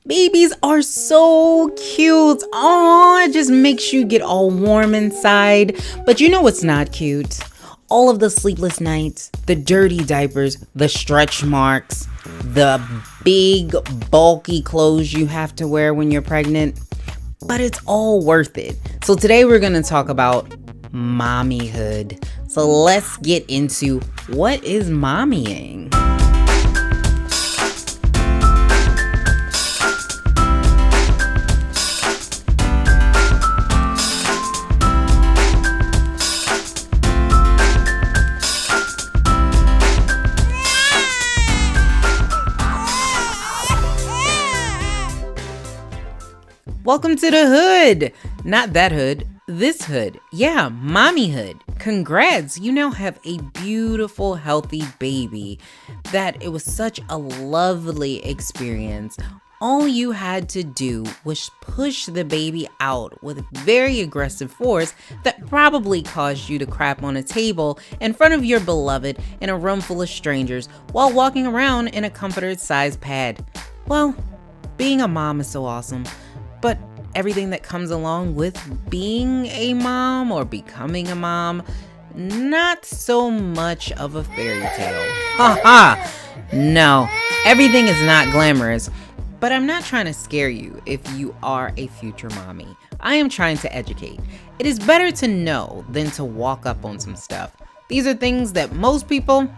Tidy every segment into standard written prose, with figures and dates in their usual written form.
Babies are so cute. Aw, it just makes you get all warm inside. But you know what's not cute? All of the sleepless nights, the dirty diapers, the stretch marks, the big bulky clothes you have to wear when you're pregnant. But it's all worth it. So today we're going to talk about mommyhood. So let's get into what is mommying. Welcome to the hood. Not that hood, this hood. Yeah, mommyhood. Congrats, you now have a beautiful, healthy baby. That it was such a lovely experience. All you had to do was push the baby out with very aggressive force that probably caused you to crap on a table in front of your beloved in a room full of strangers while walking around in a comforter-sized pad. Well, being a mom is so awesome. But everything that comes along with being a mom or becoming a mom, not so much of a fairy tale. No, everything is not glamorous. But I'm not trying to scare you if you are a future mommy. I am trying to educate. It is better to know than to walk up on some stuff. These are things that most people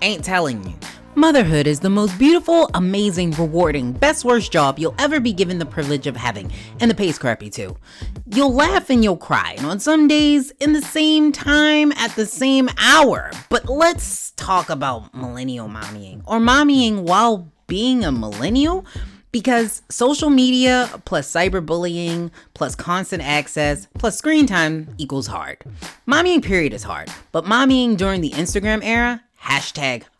ain't telling you. Motherhood is the most beautiful, amazing, rewarding, best worst job you'll ever be given the privilege of having, and the pay's crappy too. You'll laugh and you'll cry, and on some days, in the same time, at the same hour. But let's talk about millennial mommying, or mommying while being a millennial, because social media plus cyberbullying plus constant access plus screen time equals hard. Mommying period is hard, but mommying during the Instagram era,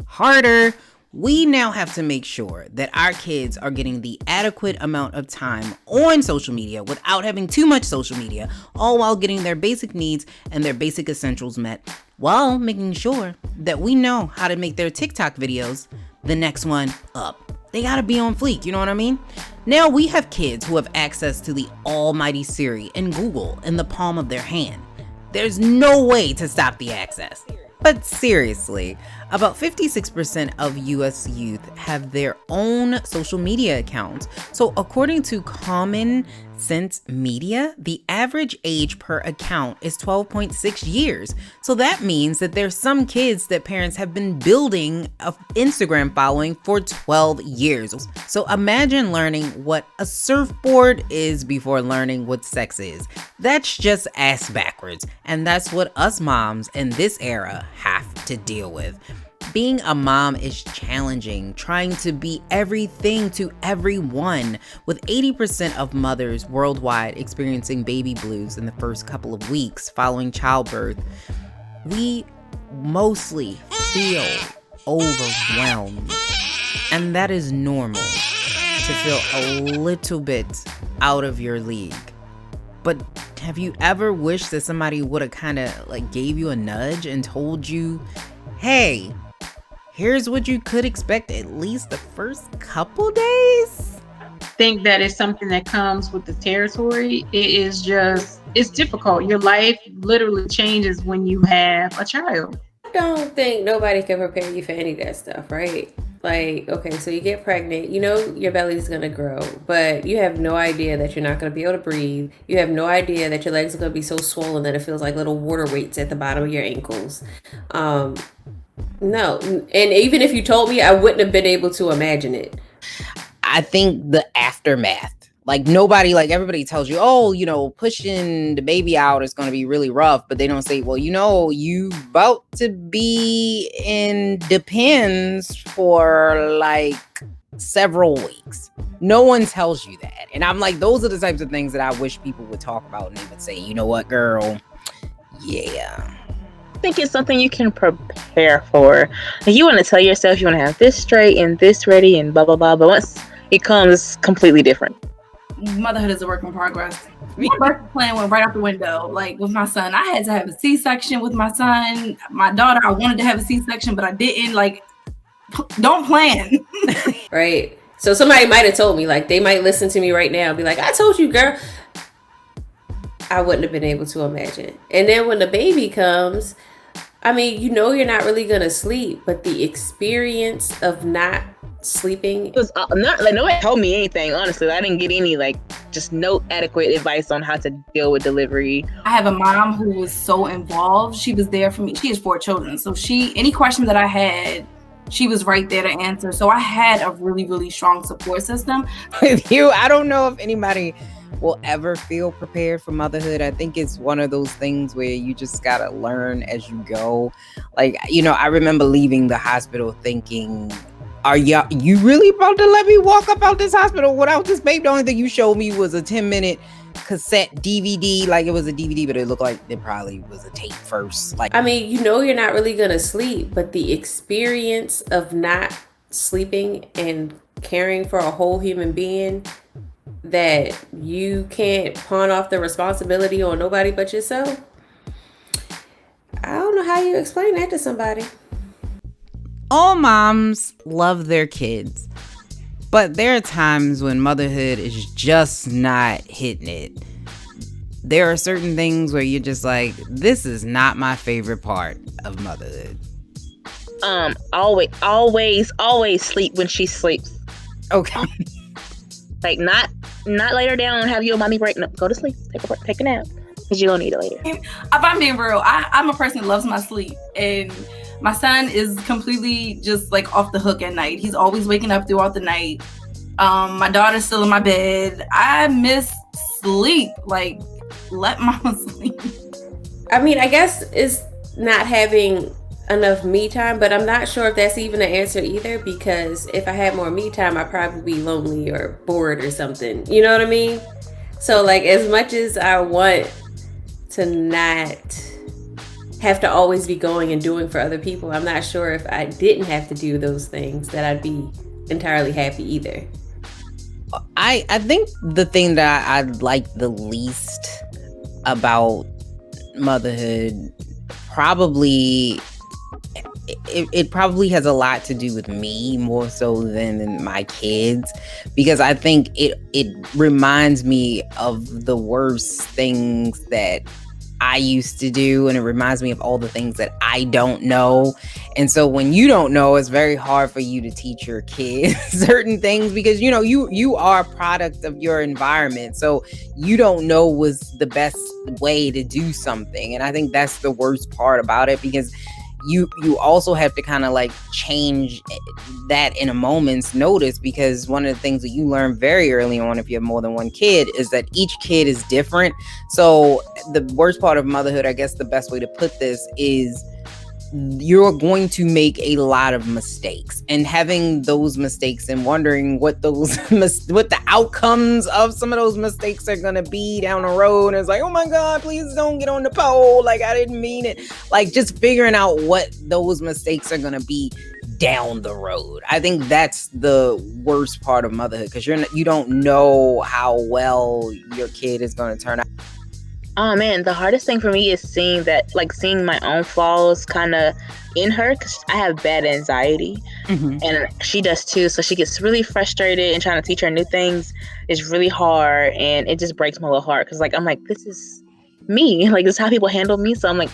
#harder. We now have to make sure that our kids are getting the adequate amount of time on social media without having too much social media, all while getting their basic needs and their basic essentials met, while making sure that we know how to make their TikTok videos the next one up. They gotta be on fleek, you know what I mean? Now we have kids who have access to the almighty Siri and Google in the palm of their hand. There's no way to stop the access. But seriously, about 56% of US youth have their own social media accounts. So according to Common Sense Media, the average age per account is 12.6 years. So that means that there's some kids that parents have been building an Instagram following for 12 years. So imagine learning what a surfboard is before learning what sex is. That's just ass backwards. And that's what us moms in this era have to deal with. Being a mom is challenging, trying to be everything to everyone, with 80% of mothers worldwide experiencing baby blues in the first couple of weeks following childbirth. We mostly feel overwhelmed, and that is normal to feel a little bit out of your league. But have you ever wished that somebody would have kind of gave you a nudge and told you, hey, here's what you could expect at least the first couple days? I think that is something that comes with the territory. It's difficult. Your life literally changes when you have a child. I don't think nobody can prepare you for any of that stuff, right? Okay, so you get pregnant, you know your belly's gonna grow, but you have no idea that you're not gonna be able to breathe. You have no idea that your legs are gonna be so swollen that it feels like little water weights at the bottom of your ankles. No, and even if you told me, I wouldn't have been able to imagine it. I think the aftermath, everybody tells you, pushing the baby out is going to be really rough, but they don't say, well, you about to be in depends for several weeks. No one tells you that. And I'm those are the types of things that I wish people would talk about, and they would say, you know what, girl? Yeah. I think it's something you can prepare for. You want to tell yourself you want to have this straight and this ready and blah, blah, blah. But once it comes completely different. Motherhood is a work in progress. My birth plan went right out the window. With my son, I had to have a C-section with my son. My daughter, I wanted to have a C-section, but I didn't. Don't plan. Right. So somebody might have told me, like, they might listen to me right now and be like, I told you, girl. I wouldn't have been able to imagine. And then when the baby comes, I mean, you're not really going to sleep, but the experience of not sleeping. It was not like nobody told me anything, honestly. I didn't get any, like, just no adequate advice on how to deal with delivery. I have a mom who was so involved. She was there for me. She has 4 children. So any question that I had, she was right there to answer. So I had a really, really strong support system. With you, I don't know if anybody will ever feel prepared for motherhood. I think it's one of those things where you just gotta learn as you go. Like, I remember leaving the hospital thinking, are you really about to let me walk up out this hospital without this baby? The only thing you showed me was a 10-minute cassette DVD. Like, it was a DVD, but it looked like it probably was a tape first. Like, I mean, you're not really gonna sleep, but the experience of not sleeping and caring for a whole human being that you can't pawn off the responsibility on nobody but yourself. I don't know how you explain that to somebody. all moms love their kids, but there are times when motherhood is just not hitting it. There are certain things where you're just like, this is not my favorite part of motherhood. Always sleep when she sleeps. Okay. Like, not lay her down and have your mommy break. No, go to sleep. Take a nap. Because you're going to need it later. If I'm being real, I'm a person that loves my sleep. And my son is completely just like off the hook at night. He's always waking up throughout the night. My daughter's still in my bed. I miss sleep. Like, let mama sleep. I mean, I guess it's not having enough me time, but I'm not sure if that's even an answer either, because if I had more me time, I'd probably be lonely or bored or something. You know what I mean? So, like, as much as I want to not have to always be going and doing for other people, I'm not sure if I didn't have to do those things that I'd be entirely happy either. I think the thing that I like the least about motherhood probably it probably has a lot to do with me more so than my kids, because I think it reminds me of the worst things that I used to do, and it reminds me of all the things that I don't know. And so when you don't know, it's very hard for you to teach your kids certain things, because you are a product of your environment, so you don't know what's the best way to do something. And I think that's the worst part about it, because you also have to kind of like change that in a moment's notice, because one of the things that you learn very early on if you have more than one kid is that each kid is different. So the worst part of motherhood, I guess the best way to put this is, you're going to make a lot of mistakes, and having those mistakes and wondering what the outcomes of some of those mistakes are going to be down the road. And it's like, oh my God, please don't get on the pole. Like, I didn't mean it. Like, just figuring out what those mistakes are going to be down the road. I think that's the worst part of motherhood, because you don't know how well your kid is going to turn out. Oh man, the hardest thing for me is seeing my own flaws kind of in her, because I have bad anxiety, and she does too. So she gets really frustrated, and trying to teach her new things is really hard, and it just breaks my little heart, because I'm like, this is me, like, this is how people handle me. So I'm like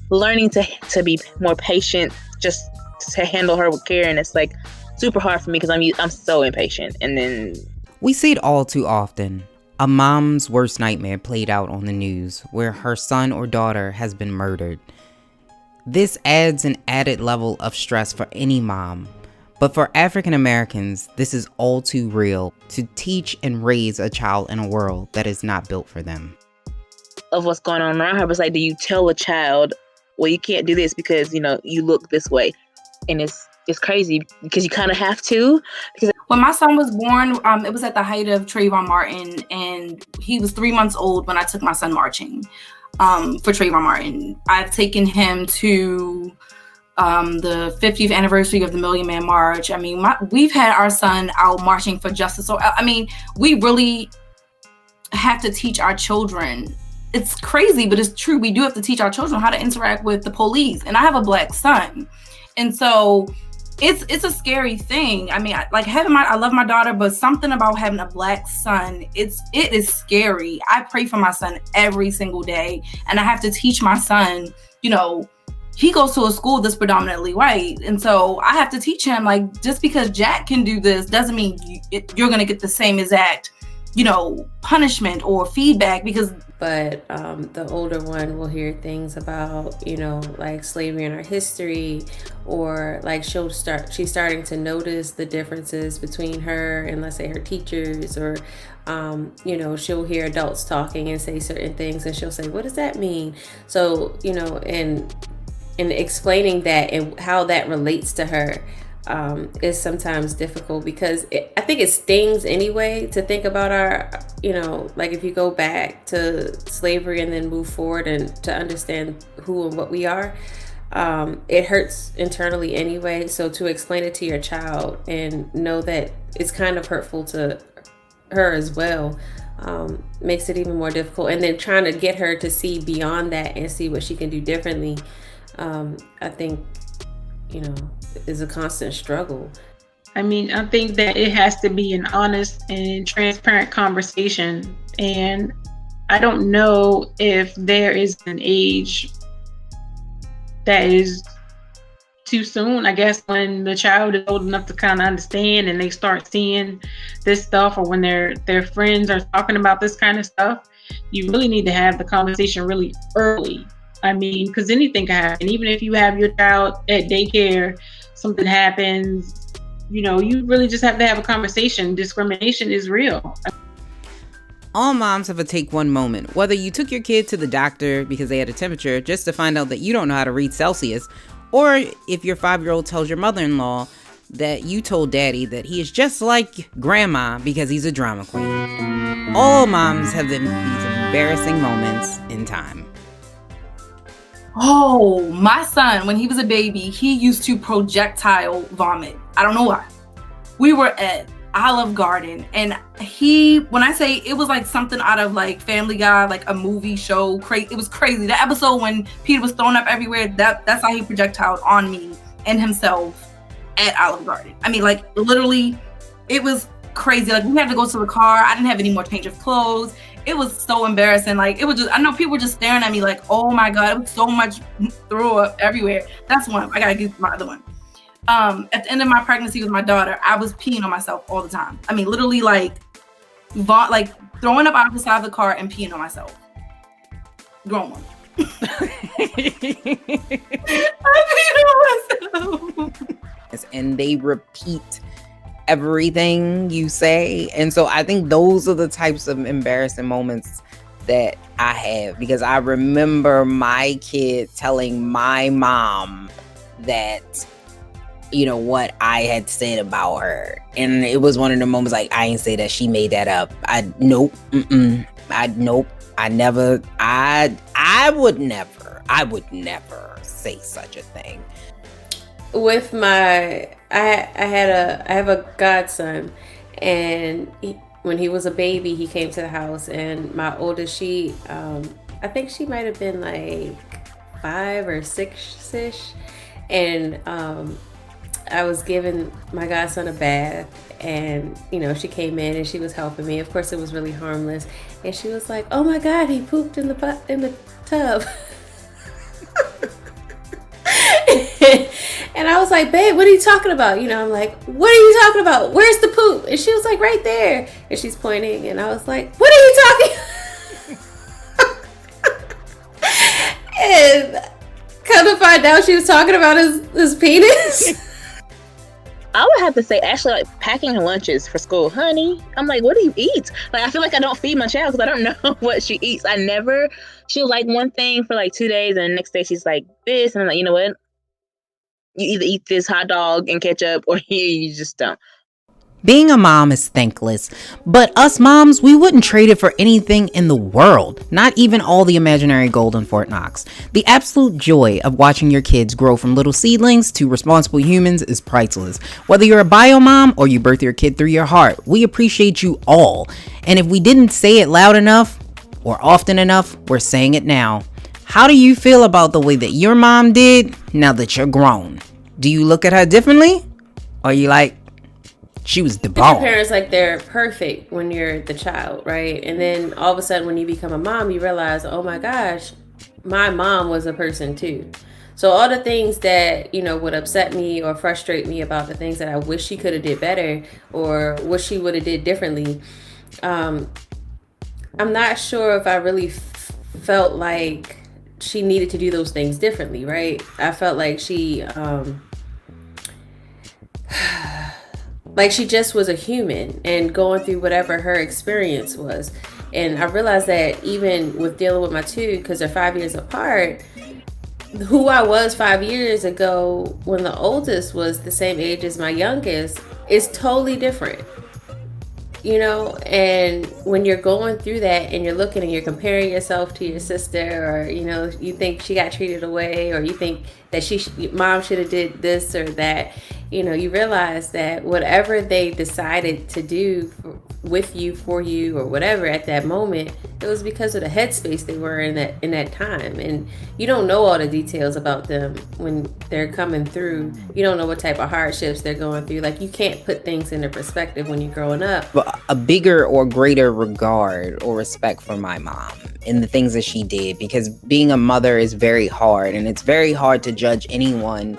learning to be more patient, just to handle her with care, and it's like super hard for me because I'm so impatient. And then we see it all too often. A mom's worst nightmare played out on the news, where her son or daughter has been murdered. This adds an added level of stress for any mom, but for African Americans, this is all too real to teach and raise a child in a world that is not built for them. Of what's going on around her, but it's like, do you tell a child, well, you can't do this because you look this way? And it's crazy because you kind of have to. Because when my son was born, it was at the height of Trayvon Martin, and he was 3 months old when I took my son marching for Trayvon Martin. I've taken him to the 50th anniversary of the Millennial Mom March. I mean, we've had our son out marching for justice. So, I mean, we really have to teach our children. It's crazy, but it's true. We do have to teach our children how to interact with the police. And I have a Black son. And so it's a scary thing. I mean, I love my daughter, but something about having a black son, it is scary. I pray for my son every single day, and I have to teach my son, he goes to a school that's predominantly white, and so I have to teach him, like, just because Jack can do this doesn't mean you're going to get the same exact punishment or feedback. But the older one will hear things about, like slavery in our history, or like she's starting to notice the differences between her and, let's say, her teachers, or she'll hear adults talking and say certain things, and she'll say, what does that mean? So, and explaining that and how that relates to her is sometimes difficult, because I think it stings anyway to think about our, like if you go back to slavery and then move forward and to understand who and what we are, it hurts internally anyway. So to explain it to your child and know that it's kind of hurtful to her as well, makes it even more difficult. And then trying to get her to see beyond that and see what she can do differently, I think, is a constant struggle. I mean, I think that it has to be an honest and transparent conversation. And I don't know if there is an age that is too soon. I guess when the child is old enough to kind of understand and they start seeing this stuff, or when their friends are talking about this kind of stuff, you really need to have the conversation really early. I mean, because anything can happen. Even if you have your child at daycare, something happens, you really just have to have a conversation. Discrimination is real. All moms have a take one moment. Whether you took your kid to the doctor because they had a temperature just to find out that you don't know how to read Celsius, or if your 5-year-old tells your mother-in-law that you told daddy that he is just like grandma because he's a drama queen. All moms have these embarrassing moments in time. Oh, my son, when he was a baby, he used to projectile vomit. I don't know why. We were at Olive Garden, and when I say it was like something out of like Family Guy, like a movie show, it was crazy. The episode when Peter was thrown up everywhere, that's how he projectiled on me and himself at Olive Garden. I mean, like, literally, it was crazy. Like, we had to go to the car. I didn't have any more change of clothes. It was so embarrassing. Like, it was just, I know people were just staring at me like, oh my God, it was so much throw up everywhere. That's one. I gotta get my other one. At the end of my pregnancy with my daughter, I was peeing on myself all the time. I mean, literally like throwing up out of the side of the car and peeing on myself. Grown one. I peed on myself. And they repeat everything you say. And so I think those are the types of embarrassing moments that I have, because I remember my kid telling my mom that, what I had said about her. And it was one of the moments like, I ain't say that, she made that up. I would never say such a thing. With I have a godson, and when he was a baby, he came to the house, and my oldest, I think she might have been like 5 or 6-ish, and I was giving my godson a bath, and she came in and she was helping me. Of course, it was really harmless, and she was like, "Oh my God, he pooped in the tub." And I was like, "Babe, what are you talking about?" I'm like, "What are you talking about? Where's the poop?" And she was like, "Right there." And she's pointing, and I was like, "What are you talking?" And come to find out, she was talking about his penis. I would have to say, Ashley, like, packing her lunches for school. Honey, I'm like, what do you eat? Like, I feel like I don't feed my child because I don't know what she eats. She'll like one thing for like 2 days, and the next day she's like this. And I'm like, you know what? You either eat this hot dog and ketchup, or you just don't. Being a mom is thankless, but us moms, we wouldn't trade it for anything in the world, not even all the imaginary gold in Fort Knox. The absolute joy of watching your kids grow from little seedlings to responsible humans is priceless. Whether you're a bio mom or you birth your kid through your heart, we appreciate you all. And if we didn't say it loud enough or often enough, we're saying it now. How do you feel about the way that your mom did now that you're grown? Do you look at her differently? Or are you like, she was the Your bomb? parents like they're perfect when you're the child, right? And then all of a sudden when you become a mom, you realize, oh my gosh, my mom was a person too. So all the things that, would upset me or frustrate me about the things that I wish she could have did better or wish she would have did differently, I'm not sure if I really felt like she needed to do those things differently, right? I felt like she just was a human and going through whatever her experience was. And I realized that even with dealing with my two, because they're 5 years apart, who I was 5 years ago when the oldest was the same age as my youngest is totally different. And when you're going through that and you're looking and you're comparing yourself to your sister, or you think she got treated away, or you think that mom should have did this or that, you realize that whatever they decided to do with you, for you, or whatever at that moment, it was because of the headspace they were in that time. And you don't know all the details about them when they're coming through. You don't know what type of hardships they're going through. Like, you can't put things into perspective when you're growing up. But a bigger or greater regard or respect for my mom and the things that she did, because being a mother is very hard, and it's very hard to judge anyone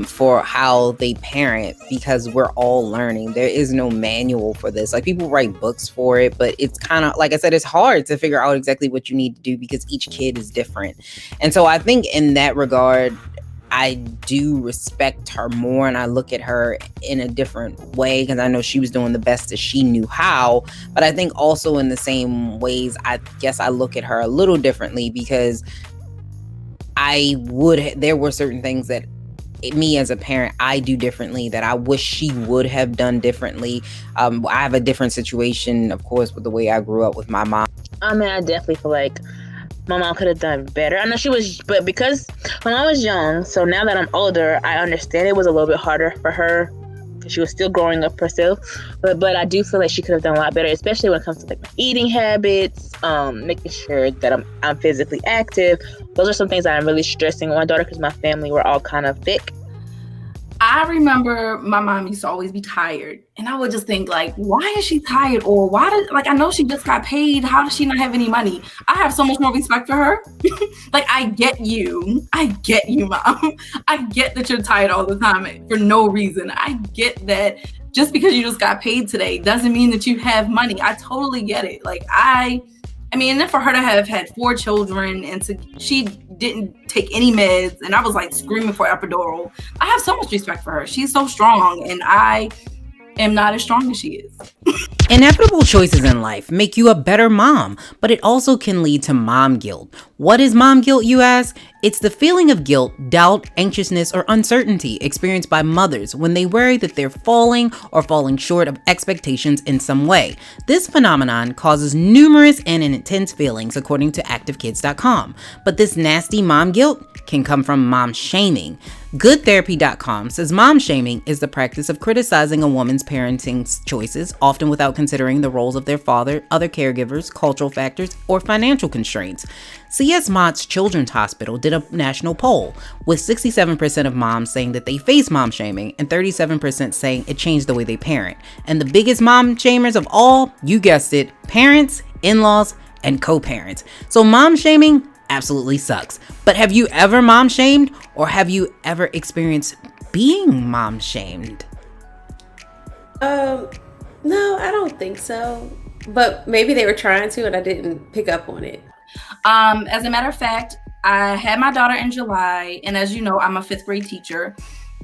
for how they parent, because we're all learning. There is no manual for this. Like, people write books for it, but it's kind of, like I said, it's hard to figure out exactly what you need to do because each kid is different. And so I think in that regard, I do respect her more, and I look at her in a different way because I know she was doing the best that she knew how. But I think also in the same ways, I guess I look at her a little differently, because there were certain things that me as a parent, I do differently that I wish she would have done differently. I have a different situation, of course, with the way I grew up with my mom. I mean, I definitely feel like my mom could have done better. I know she was, but because when I was young, so now that I'm older, I understand it was a little bit harder for her because she was still growing up herself. But I do feel like she could have done a lot better, especially when it comes to like my eating habits, making sure that I'm physically active. Those are some things that I'm really stressing on my daughter because my family were all kind of thick. I remember my mom used to always be tired, and I would just think, like, why is she tired? Or I know she just got paid. How does she not have any money? I have so much more respect for her. Like, I get you, mom. I get that you're tired all the time for no reason. I get that just because you just got paid today doesn't mean that you have money. I totally get it. Like, I mean, and then for her to have had 4 children and she didn't take any meds, and I was like screaming for epidural. I have so much respect for her. She's so strong, and I am not as strong as she is. Inevitable choices in life make you a better mom, but it also can lead to mom guilt. What is mom guilt, you ask? It's the feeling of guilt, doubt, anxiousness, or uncertainty experienced by mothers when they worry that they're falling short of expectations in some way. This phenomenon causes numerous and intense feelings, according to ActiveKids.com. But this nasty mom guilt can come from mom shaming. GoodTherapy.com says mom shaming is the practice of criticizing a woman's parenting choices, often without considering the roles of their father, other caregivers, cultural factors, or financial constraints. C.S. Mott's Children's Hospital did a national poll, with 67% of moms saying that they face mom shaming and 37% saying it changed the way they parent. And the biggest mom shamers of all, you guessed it, parents, in-laws, and co-parents. So mom shaming absolutely sucks. But have you ever mom shamed, or have you ever experienced being mom shamed? No, I don't think so. But maybe they were trying to and I didn't pick up on it. As a matter of fact, I had my daughter in July, and as you know, I'm a 5th grade teacher,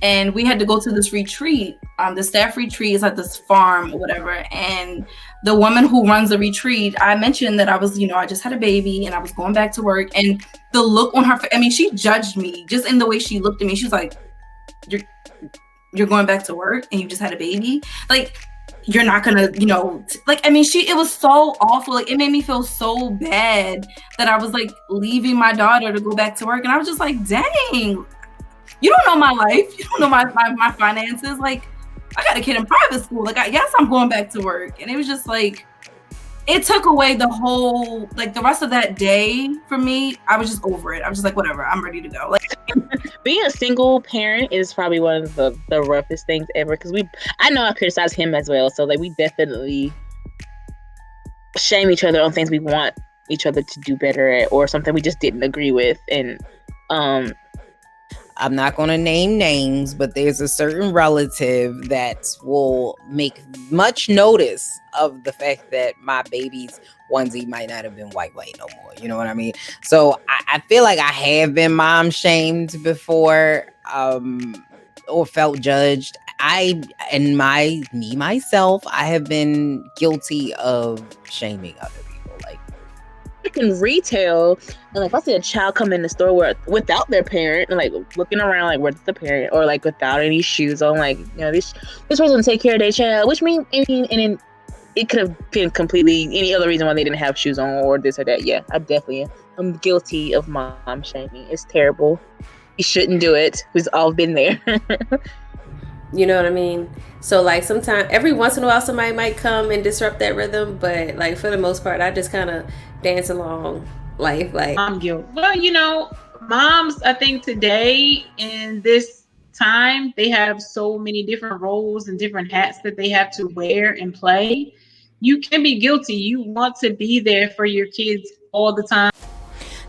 and we had to go to this retreat. The staff retreat is at this farm or whatever, and the woman who runs the retreat, I mentioned that I was, I just had a baby and I was going back to work, and the look on her face, I mean, she judged me just in the way she looked at me. She was like, you're going back to work and you just had a baby? Like, you're not gonna, it was so awful. Like, it made me feel so bad that I was like leaving my daughter to go back to work. And I was just like, dang, you don't know my life. You don't know my finances. Like, I got a kid in private school. Like, yes, I'm going back to work. And it was just like, it took away the whole, like, the rest of that day for me. I was just over it. I was just like, whatever, I'm ready to go. Like, being a single parent is probably one of the roughest things ever, because I know I criticize him as well, so like we definitely shame each other on things we want each other to do better at, or something we just didn't agree with. And I'm not going to name names, but there's a certain relative that will make much notice of the fact that my baby's onesie might not have been white no more. You know what I mean? So I feel like I have been mom shamed before, or felt judged. Myself, I have been guilty of shaming other people. Like, in retail, and like if I see a child come in the store without their parent, and like looking around like where's the parent, or like without any shoes on, like, you know, this person take care of their child, which means and then it could have been completely any other reason why they didn't have shoes on or this or that. Yeah, I'm guilty of mom shaming. It's terrible. You shouldn't do it. We've all been there. You know what I mean? So like sometimes, every once in a while, somebody might come and disrupt that rhythm, but like for the most part, I just kind of dance along life. Like, mom guilt. Well, you know, moms, I think today in this time, they have so many different roles and different hats that they have to wear and play. You can be guilty. You want to be there for your kids all the time.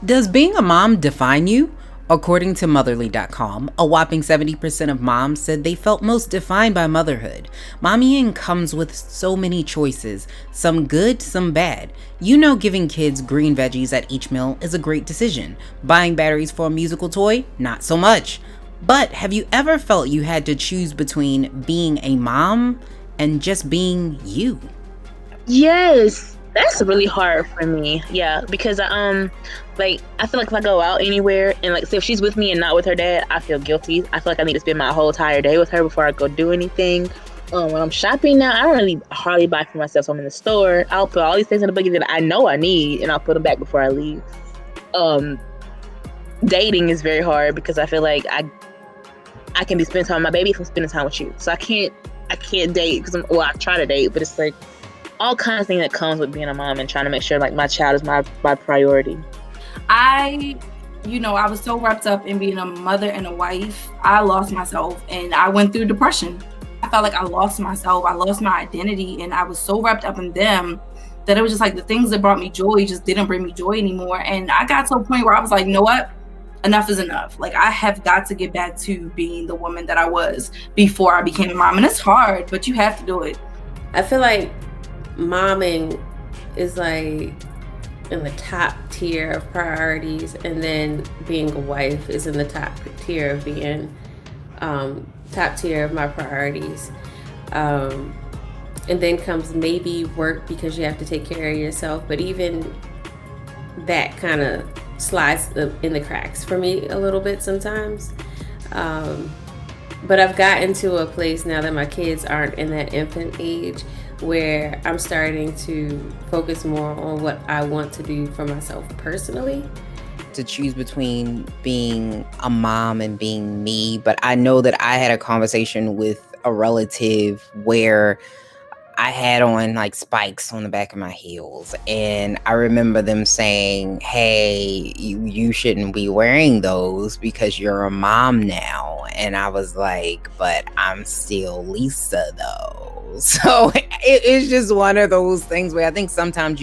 does being a mom define you? According to motherly.com, a whopping 70% of moms said they felt most defined by motherhood. Mommying comes with so many choices, some good, some bad. You know, giving kids green veggies at each meal is a great decision. Buying batteries for a musical toy? Not so much. But have you ever felt you had to choose between being a mom and just being you? Yes, that's really hard for me. Yeah, because like I feel like if I go out anywhere and like say if she's with me and not with her dad, I feel guilty. I feel like I need to spend my whole entire day with her before I go do anything. When I'm shopping now, I don't really hardly buy for myself. So I'm in the store, I'll put all these things in the buggy that I know I need, and I'll put them back before I leave. Dating is very hard because I feel like I can be spending time with my baby if I'm spending time with you. So I can't date because I try to date, but it's like all kinds of things that comes with being a mom and trying to make sure like my child is my priority. I was so wrapped up in being a mother and a wife, I lost myself and I went through depression. I felt like I lost myself, I lost my identity, and I was so wrapped up in them that it was just like the things that brought me joy just didn't bring me joy anymore. And I got to a point where I was like, you know what? Enough is enough. Like, I have got to get back to being the woman that I was before I became a mom. And it's hard, but you have to do it. I feel like momming is like in the top tier of priorities, and then being a wife is in the top tier of being top tier of my priorities. And then comes maybe work because you have to take care of yourself, but even that kind of slides in the cracks for me a little bit sometimes. But I've gotten to a place now that my kids aren't in that infant age where I'm starting to focus more on what I want to do for myself personally. To choose between being a mom and being me, but I know that I had a conversation with a relative where I had on like spikes on the back of my heels, and I remember them saying, hey, you shouldn't be wearing those because you're a mom now. And I was like, but I'm still Lisa though. So it's just one of those things where I think sometimes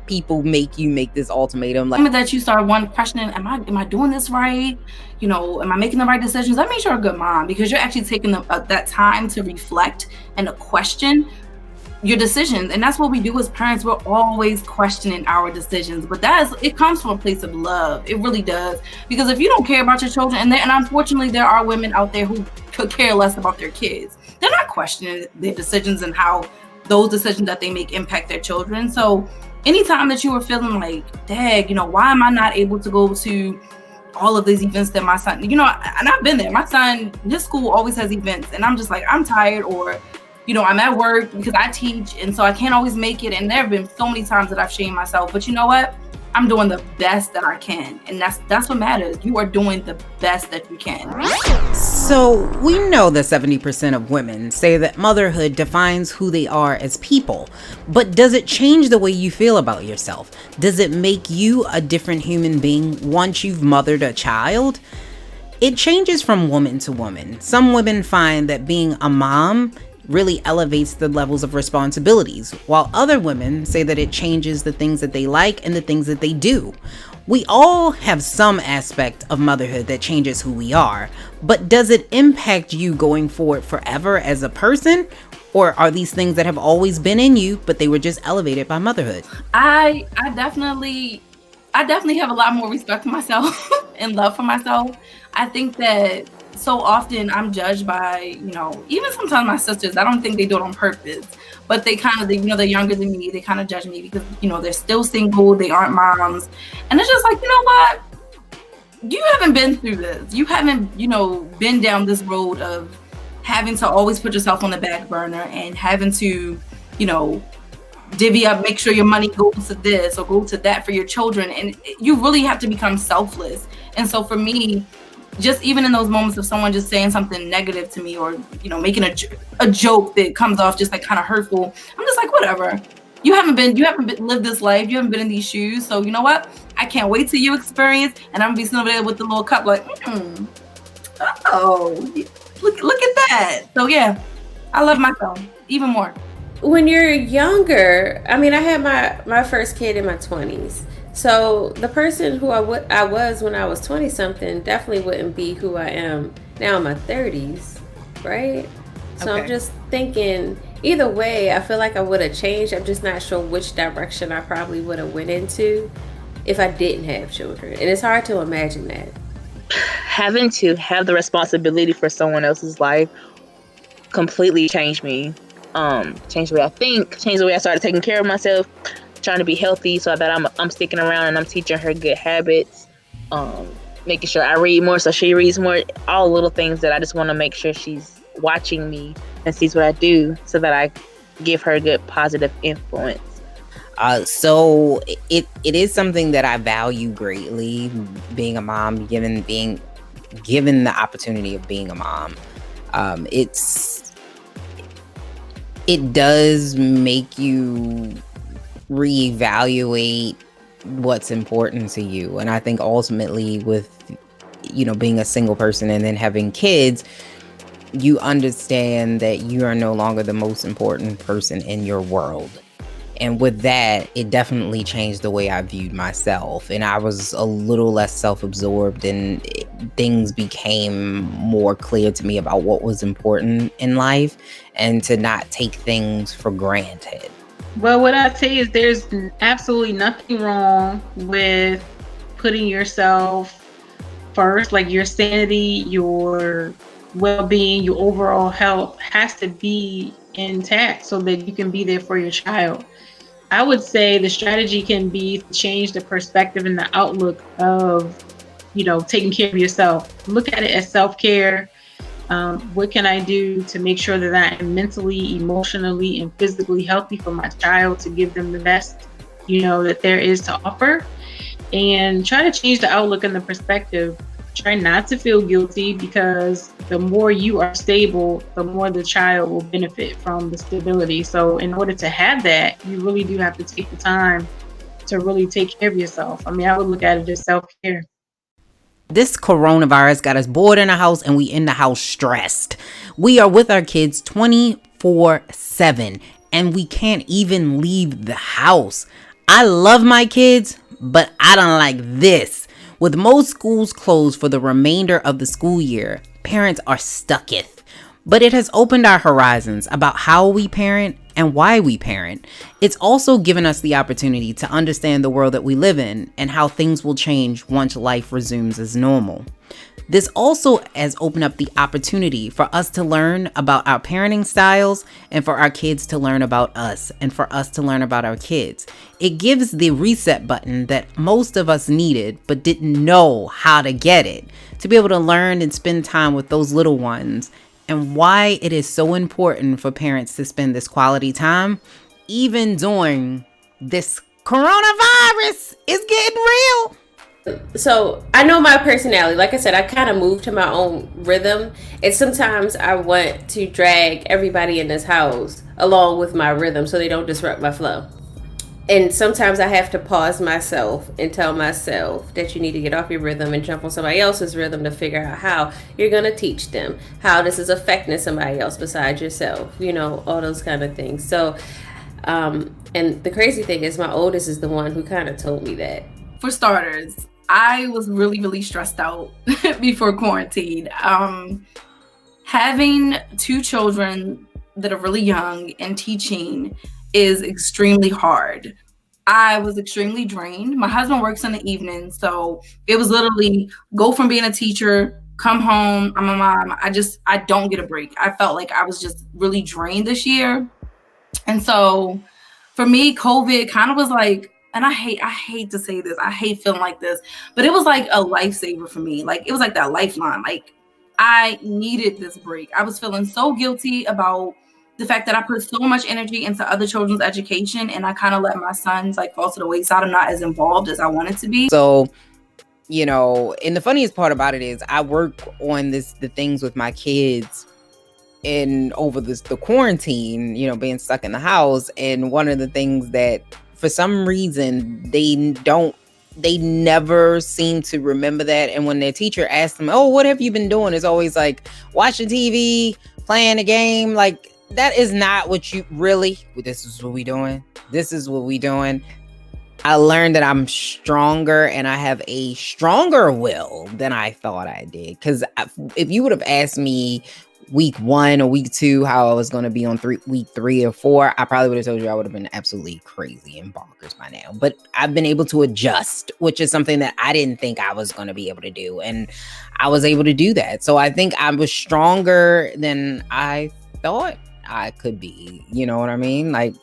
people make you make this ultimatum, like that you start one questioning, am I doing this right? You know, am I making the right decisions? That makes you a good mom, because you're actually taking that time to reflect and to question your decisions. And that's what we do as parents. We're always questioning our decisions, but it comes from a place of love. It really does. Because if you don't care about your children, and unfortunately there are women out there who could care less about their kids, they're not questioning their decisions and how those decisions that they make impact their children. So anytime that you are feeling like, dang, why am I not able to go to all of these events that my son, and I've been there. My son, his school always has events, and I'm just like, I'm tired, or I'm at work because I teach, and so I can't always make it. And there have been so many times that I've shamed myself, but you know what? I'm doing the best that I can, and that's what matters. You are doing the best that you can. So we know that 70% of women say that motherhood defines who they are as people, but does it change the way you feel about yourself? Does it make you a different human being once you've mothered a child? It changes from woman to woman. Some women find that being a mom really elevates the levels of responsibilities, while other women say that it changes the things that they like and the things that they do. We all have some aspect of motherhood that changes who we are, but does it impact you going forward forever as a person? Or are these things that have always been in you, but they were just elevated by motherhood? I definitely have a lot more respect for myself and love for myself. I think that so often I'm judged by, even sometimes my sisters. I don't think they do it on purpose, but they kind of, they're younger than me. They kind of judge me because, they're still single. They aren't moms. And it's just like, you know what? You haven't been through this. You haven't, been down this road of having to always put yourself on the back burner and having to, divvy up, make sure your money goes to this or go to that for your children. And you really have to become selfless. And so for me, just even in those moments of someone just saying something negative to me or, making a joke that comes off just like kind of hurtful, I'm just like, whatever. You haven't lived this life. You haven't been in these shoes. So you know what? I can't wait till you experience. And I'm gonna be sitting over there with the little cup like, oh, look at that. So yeah, I love myself even more. When you're younger, I mean, I had my first kid in my 20s. So the person who I was when I was 20 something definitely wouldn't be who I am now in my 30s, right? So okay. I'm just thinking either way, I feel like I would have changed. I'm just not sure which direction I probably would have went into if I didn't have children. And it's hard to imagine that. Having to have the responsibility for someone else's life completely changed me. Changed the way I think, changed the way I started taking care of myself, trying to be healthy so that I'm sticking around and I'm teaching her good habits, making sure I read more so she reads more, all little things that I just want to make sure she's watching me and sees what I do so that I give her good positive influence. So it is something that I value greatly, being a mom, given the opportunity of being a mom. It does make you reevaluate what's important to you. And I think ultimately with, being a single person and then having kids, you understand that you are no longer the most important person in your world. And with that, it definitely changed the way I viewed myself. And I was a little less self-absorbed and things became more clear to me about what was important in life and to not take things for granted. Well, what I'd say is there's absolutely nothing wrong with putting yourself first, like your sanity, your well-being, your overall health has to be intact so that you can be there for your child. I would say the strategy can be to change the perspective and the outlook of, taking care of yourself. Look at it as self-care. What can I do to make sure that I am mentally, emotionally, and physically healthy for my child to give them the best, that there is to offer? And try to change the outlook and the perspective. Try not to feel guilty because the more you are stable, the more the child will benefit from the stability. So in order to have that, you really do have to take the time to really take care of yourself. I mean, I would look at it as self-care. This coronavirus got us bored in the house and we in the house stressed. We are with our kids 24/7 and we can't even leave the house. I love my kids, but I don't like this. With most schools closed for the remainder of the school year, parents are stucketh. But it has opened our horizons about how we parent and why we parent. It's also given us the opportunity to understand the world that we live in and how things will change once life resumes as normal. This also has opened up the opportunity for us to learn about our parenting styles and for our kids to learn about us and for us to learn about our kids. It gives the reset button that most of us needed but didn't know how to get it, to be able to learn and spend time with those little ones, and why it is so important for parents to spend this quality time even during this coronavirus. It's getting real. So I know my personality. Like I said, I kind of move to my own rhythm. And sometimes I want to drag everybody in this house along with my rhythm so they don't disrupt my flow. And sometimes I have to pause myself and tell myself that you need to get off your rhythm and jump on somebody else's rhythm to figure out how you're going to teach them, how this is affecting somebody else besides yourself, all those kind of things. So, and the crazy thing is my oldest is the one who kind of told me that. For starters, I was really, really stressed out before quarantine. Having 2 children that are really young and teaching is extremely hard. I was extremely drained. My husband works in the evening, so it was literally go from being a teacher, come home, I'm a mom. I don't get a break. I felt like I was just really drained this year. And so for me, COVID kind of was like, and I hate to say this, I hate feeling like this, but it was like a lifesaver for me. Like it was like that lifeline. Like I needed this break. I was feeling so guilty about the fact that I put so much energy into other children's education, and I kind of let my sons like fall to the wayside. I'm not as involved as I wanted to be. So, and the funniest part about it is I work on the things with my kids and over the quarantine, being stuck in the house. And one of the things that for some reason they never seem to remember that. And when their teacher asks them, oh, what have you been doing? It's always like watching TV, playing a game. Like that is not what you really, this is what we doing. This is what we doing. I learned that I'm stronger and I have a stronger will than I thought I did. Because if you would have asked me week 1 or week 2 how I was going to be on week 3 or 4, I probably would have told you I would have been absolutely crazy and bonkers by now. But I've been able to adjust, which is something that I didn't think I was going to be able to do. And I was able to do that. So I think I was stronger than I thought I could be. You know what I mean? Like,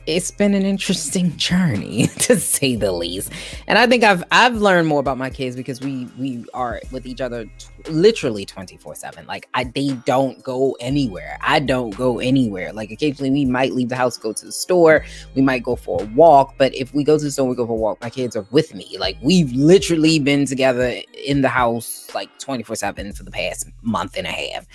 it's been an interesting journey to say the least. And I think I've learned more about my kids because we are with each other literally 24/7. Like they don't go anywhere. I don't go anywhere. Like occasionally we might leave the house, go to the store, we might go for a walk, but if we go to the store, we go for a walk, my kids are with me. Like we've literally been together in the house like 24/7 for the past month and a half,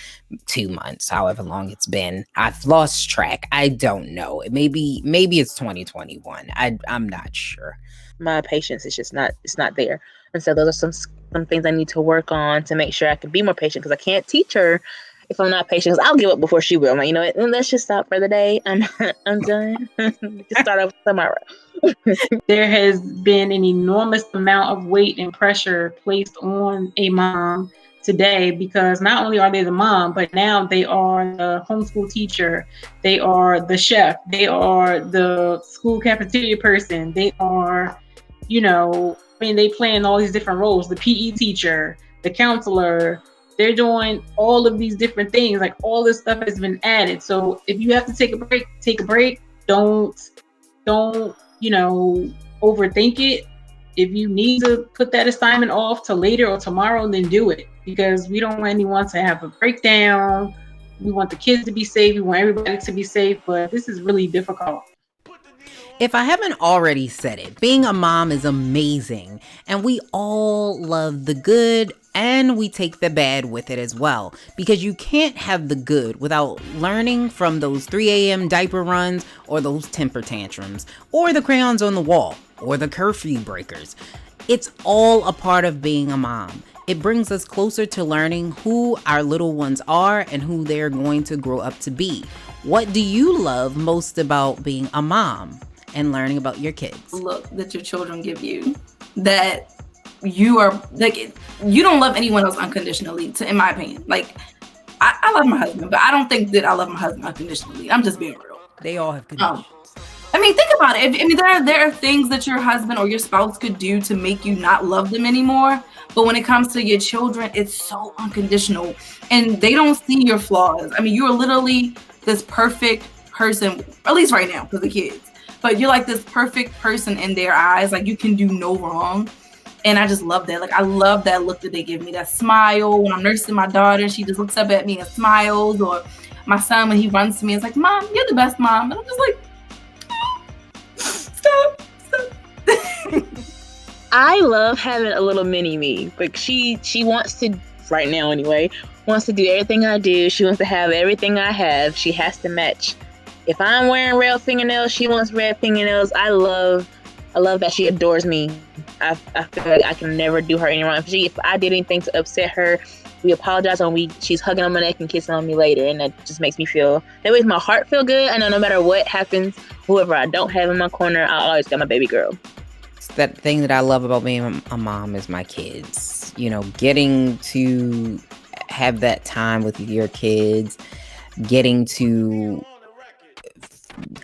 2 months, however long it's been. I've lost track. I don't know. Maybe it's 2021. I'm not sure. My patience is just it's not there. And so those are some things I need to work on to make sure I can be more patient, because I can't teach her if I'm not patient, because I'll give up before she will. I'm like, you know what? Let's just stop for the day. I'm done. Just start over tomorrow. There has been an enormous amount of weight and pressure placed on a mom today, because not only are they the mom, but now they are the homeschool teacher, they are the chef, they are the school cafeteria person, they are, they play in all these different roles, the PE teacher, the counselor. They're doing all of these different things. Like all this stuff has been added. So if you have to take a break, take a break. Don't overthink it. If you need to put that assignment off to later or tomorrow, then do it, because we don't want anyone to have a breakdown. We want the kids to be safe. We want everybody to be safe, but this is really difficult. If I haven't already said it, being a mom is amazing, and we all love the good and we take the bad with it as well, because you can't have the good without learning from those 3 a.m. diaper runs or those temper tantrums or the crayons on the wall or the curfew breakers. It's all a part of being a mom. It brings us closer to learning who our little ones are and who they're going to grow up to be. What do you love most about being a mom and learning about your kids? Look that your children give you, that you are like, you don't love anyone else unconditionally, in my opinion. Like I love my husband, but I don't think that I love my husband unconditionally. I'm just being real. They all have conditions. Think about it. There are things that your husband or your spouse could do to make you not love them anymore. But when it comes to your children, it's so unconditional, and they don't see your flaws. You're literally this perfect person, at least right now, for the kids. But you're like this perfect person in their eyes. Like you can do no wrong. And I just love that. Like I love that look that they give me, that smile. When I'm nursing my daughter, she just looks up at me and smiles. Or my son, when he runs to me, it's like, Mom, you're the best mom. And I'm just like, stop. I love having a little mini me. Like she wants to, right now anyway, wants to do everything I do. She wants to have everything I have. She has to match If I'm wearing red fingernails, she wants red fingernails. I love that she adores me. I feel like I can never do her any wrong. If I did anything to upset her, we apologize and she's hugging on my neck and kissing on me later, and that just makes me feel, that makes my heart feel good. I know no matter what happens, whoever I don't have in my corner, I always got my baby girl. That thing that I love about being a mom is my kids. You know, getting to have that time with your kids, getting to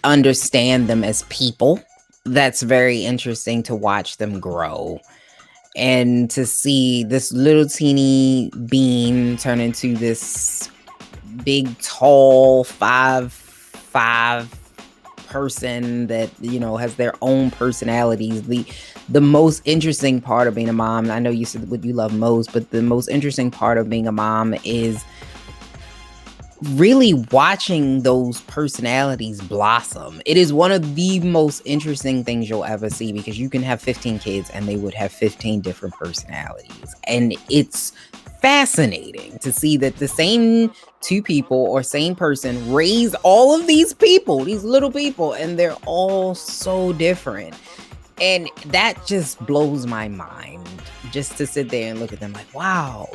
understand them as people. That's very interesting to watch them grow. And to see this little teeny bean turn into this big, tall, 5'5" person that, you know, has their own personalities. The most interesting part of being a mom, I know you said what you love most, but the most interesting part of being a mom is really watching those personalities blossom. It is one of the most interesting things you'll ever see, because you can have 15 kids and they would have 15 different personalities. And it's fascinating to see that the same two people or same person raise all of these people, these little people, and they're all so different. And that just blows my mind, just to sit there and look at them like, wow.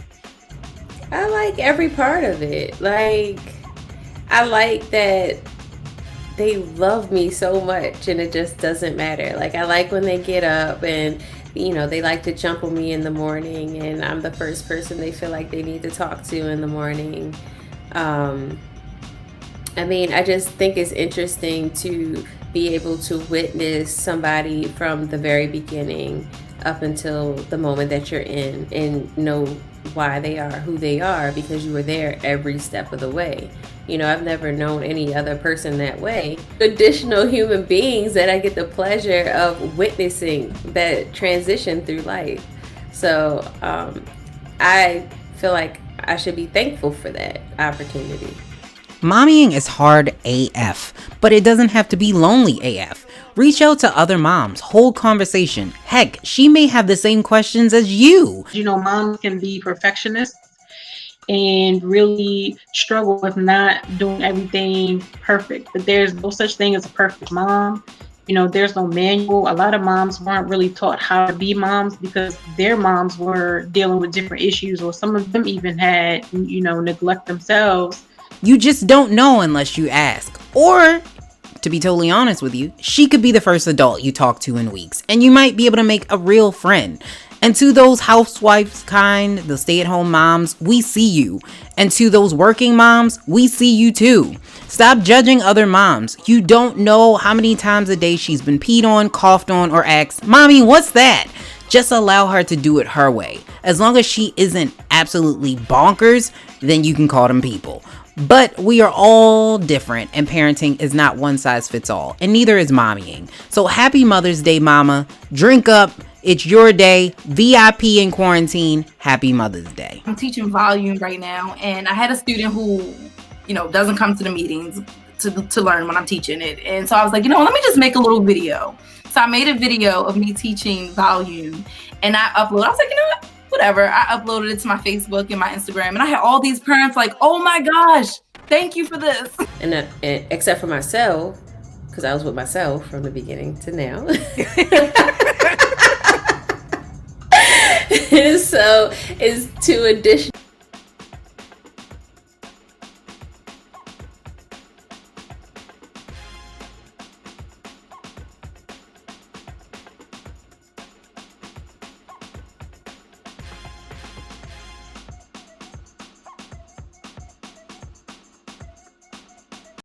I like every part of it. Like, I like that they love me so much and it just doesn't matter. Like, I like when they get up and, you know, they like to jump on me in the morning and I'm the first person they feel like they need to talk to in the morning. I mean, I just think it's interesting to be able to witness somebody from the very beginning up until the moment that you're in and know why they are who they are, because you were there every step of the way. You know, I've never known any other person that way. Additional human beings that I get the pleasure of witnessing that transition through life. So I feel like I should be thankful for that opportunity. Mommying is hard AF, but it doesn't have to be lonely AF. Reach out to other moms, hold conversation. Heck, she may have the same questions as you. You know, moms can be perfectionists and really struggle with not doing everything perfect. But there's no such thing as a perfect mom. You know, there's no manual. A lot of moms weren't really taught how to be moms because their moms were dealing with different issues, or some of them even had, you know, neglect themselves. You just don't know unless you ask. Or, to be totally honest with you, she could be the first adult you talk to in weeks, and you might be able to make a real friend. And to those housewives kind, the stay-at-home moms, we see you. And to those working moms, we see you too. Stop judging other moms. You don't know how many times a day she's been peed on, coughed on, or asked, "Mommy, what's that?" Just allow her to do it her way. As long as she isn't absolutely bonkers, then you can call them people. But we are all different, and parenting is not one size fits all, and neither is mommying. So happy Mother's Day, mama. Drink up. It's your day. VIP in quarantine. Happy Mother's Day. I'm teaching volume right now, and I had a student who, you know, doesn't come to the meetings to learn when I'm teaching it. And so I was like, you know, let me just make a little video. So I made a video of me teaching volume, and I uploaded. I was like, you know what? Whatever. I uploaded it to my Facebook and my Instagram, and I had all these parents like, "Oh my gosh, thank you for this." And except for myself, because I was with myself from the beginning to now. So it's two additional